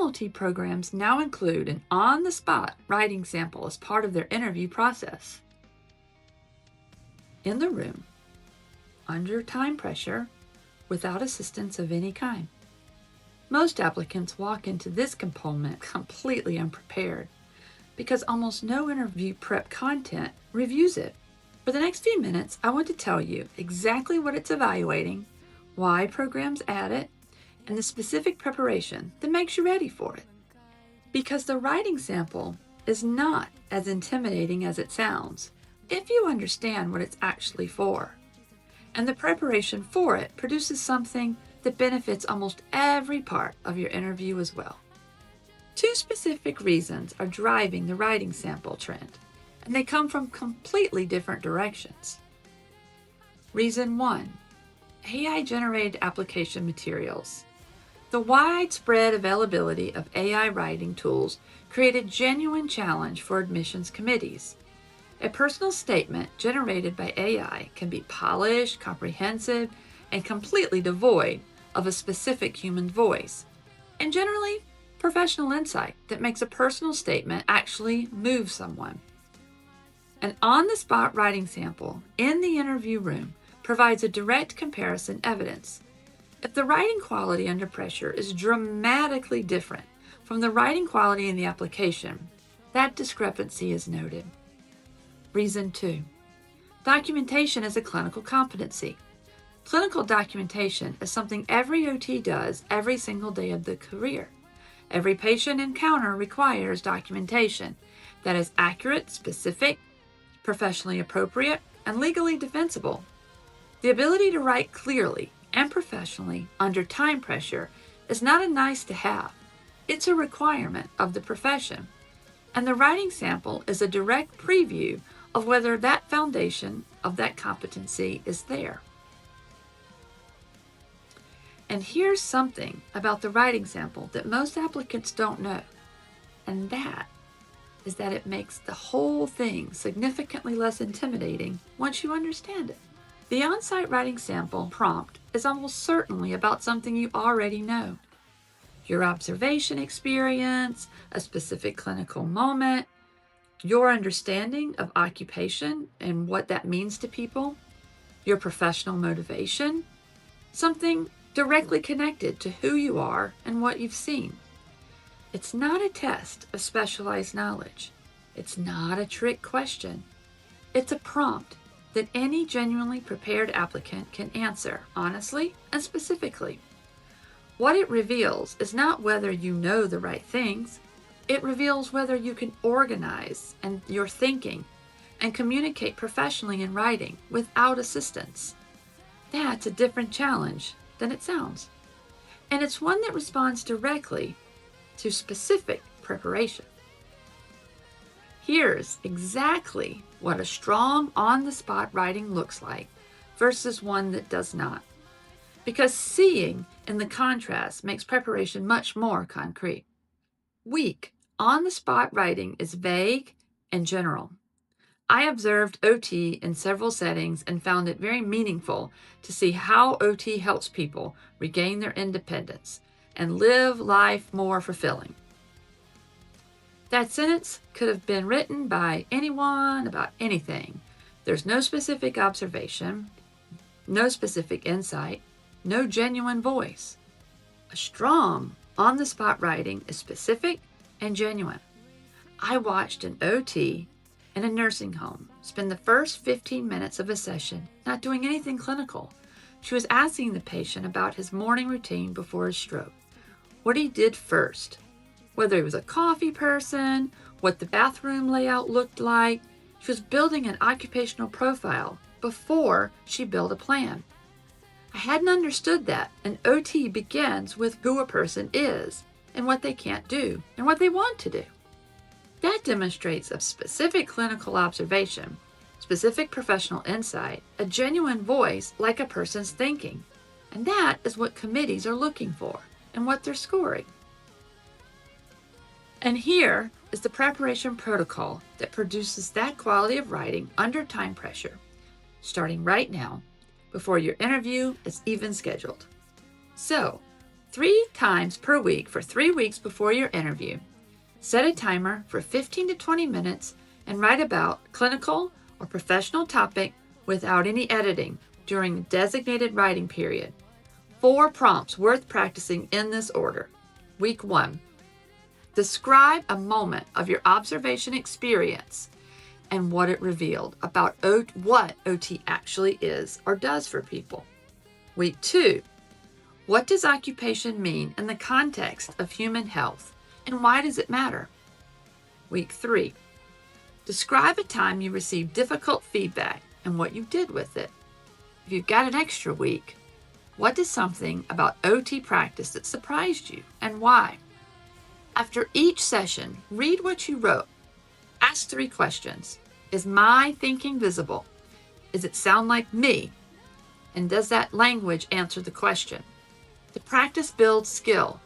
OT programs now include an on-the-spot writing sample as part of their interview process. In the room, under time pressure, without assistance of any kind. Most applicants walk into this component completely unprepared because almost no interview prep content reviews it. For the next few minutes, I want to tell you exactly what it's evaluating, why programs add it, and the specific preparation that makes you ready for it. Because the writing sample is not as intimidating as it sounds if you understand what it's actually for. And the preparation for it produces something that benefits almost every part of your interview as well. Two specific reasons are driving the writing sample trend, and they come from completely different directions. Reason 1, AI-generated application materials. The widespread availability of AI writing tools create a genuine challenge for admissions committees. A personal statement generated by AI can be polished, comprehensive, and completely devoid of a specific human voice, and generally professional insight that makes a personal statement actually move someone. An on-the-spot writing sample in the interview room provides a direct comparison evidence. If the writing quality under pressure is dramatically different from the writing quality in the application, that discrepancy is noted. Reason 2, documentation is a clinical competency. Clinical documentation is something every OT does every single day of the career. Every patient encounter requires documentation that is accurate, specific, professionally appropriate, and legally defensible. The ability to write clearly and professionally under time pressure is not a nice to have. It's a requirement of the profession. And the writing sample is a direct preview of whether that foundation of that competency is there. And here's something about the writing sample that most applicants don't know, and that is that it makes the whole thing significantly less intimidating once you understand it. The on-site writing sample prompt is almost certainly about something you already know. Your observation experience, a specific clinical moment, your understanding of occupation and what that means to people, your professional motivation, something directly connected to who you are and what you've seen. It's not a test of specialized knowledge. It's not a trick question. It's a prompt that any genuinely prepared applicant can answer honestly and specifically. What it reveals is not whether you know the right things. It reveals whether you can organize and your thinking and communicate professionally in writing without assistance. That's a different challenge than it sounds. And it's one that responds directly to specific preparation. Here's exactly what a strong on-the-spot writing looks like versus one that does not. Because seeing in the contrast makes preparation much more concrete. Weak, on-the-spot writing is vague and general. I observed OT in several settings and found it very meaningful to see how OT helps people regain their independence and live life more fulfilling. That sentence could have been written by anyone about anything. There's no specific observation, no specific insight, no genuine voice. A strong, on-the-spot writing is specific and genuine. I watched an OT in a nursing home spend the first 15 minutes of a session not doing anything clinical. She was asking the patient about his morning routine before his stroke, what he did first, whether he was a coffee person, what the bathroom layout looked like. She was building an occupational profile before she built a plan. I hadn't understood that an OT begins with who a person is and what they can't do and what they want to do. That demonstrates a specific clinical observation, specific professional insight, a genuine voice like a person's thinking. And that is what committees are looking for and what they're scoring. And here is the preparation protocol that produces that quality of writing under time pressure, starting right now, before your interview is even scheduled. So, 3 times per week for 3 weeks before your interview. Set a timer for 15 to 20 minutes and write about clinical or professional topic without any editing during the designated writing period. 4 prompts worth practicing in this order. Week 1. Describe a moment of your observation experience and what it revealed about what OT actually is or does for people. Week 2. What does occupation mean in the context of human health, and why does it matter? Week 3. Describe a time you received difficult feedback and what you did with it. If you've got an extra week, what is something about OT practice that surprised you and why? After each session, read what you wrote. Ask 3 questions. Is my thinking visible? Does it sound like me? And does that language answer the question? The practice builds skill,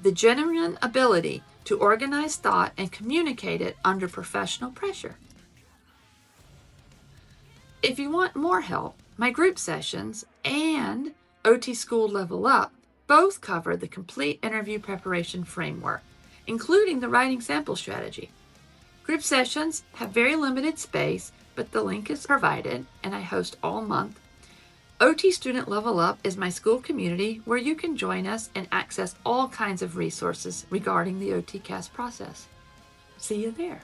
the genuine ability to organize thought and communicate it under professional pressure. If you want more help, my group sessions and OT School Level Up both cover the complete interview preparation framework, including the writing sample strategy. Group sessions have very limited space, but the link is provided, and I host all month. OT Student Level Up is my school community where you can join us and access all kinds of resources regarding the OTCAS process. See you there.